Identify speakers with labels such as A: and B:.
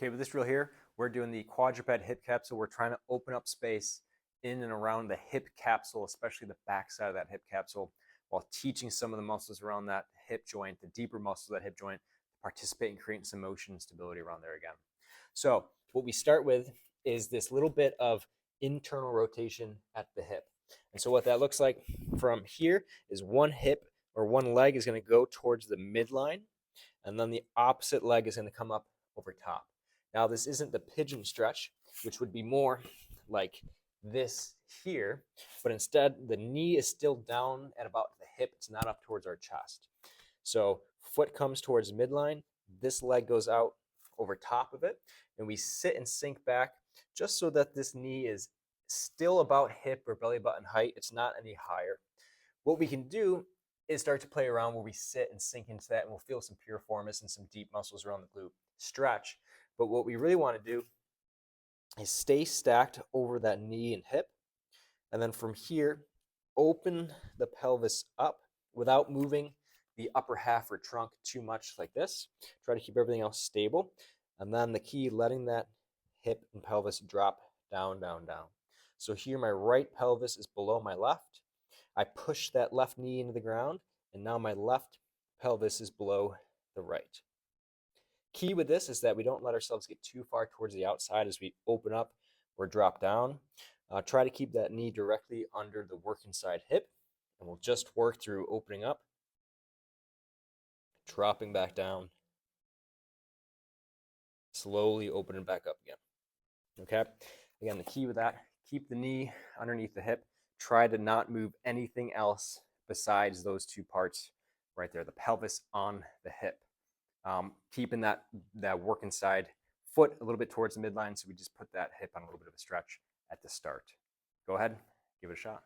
A: Okay, with this drill here, we're doing the quadruped hip capsule. We're trying to open up space in and around the hip capsule, especially the back side of that hip capsule, while teaching some of the muscles around that hip joint, the deeper muscles of that hip joint, to participate in creating some motion and stability around there again. So what we start with is this little bit of internal rotation at the hip. And so what that looks like from here is one hip or one leg is going to go towards the midline, and then the opposite leg is going to come up over top. Now, this isn't the pigeon stretch, which would be more like this here, but instead the knee is still down at about the hip. It's not up towards our chest. So foot comes towards midline. This leg goes out over top of it, and we sit and sink back just so that this knee is still about hip or belly button height. It's not any higher. What we can do is start to play around where we sit and sink into that, and we'll feel some piriformis and some deep muscles around the glute stretch. But what we really want to do is stay stacked over that knee and hip, and then from here, open the pelvis up without moving the upper half or trunk too much like this. Try to keep everything else stable. And then the key, letting that hip and pelvis drop down, down, down. So here my right pelvis is below my left. I push that left knee into the ground, and now my left pelvis is below the right. Key with this is that we don't let ourselves get too far towards the outside as we open up or drop down. Try to keep that knee directly under the working side hip, and we'll just work through opening up, dropping back down, slowly opening back up again. Okay? Again, the key with that, keep the knee underneath the hip. Try to not move anything else besides those two parts right there, the pelvis on the hip. Keeping that working side foot a little bit towards the midline, so we just put that hip on a little bit of a stretch at the start. Go ahead, give it a shot.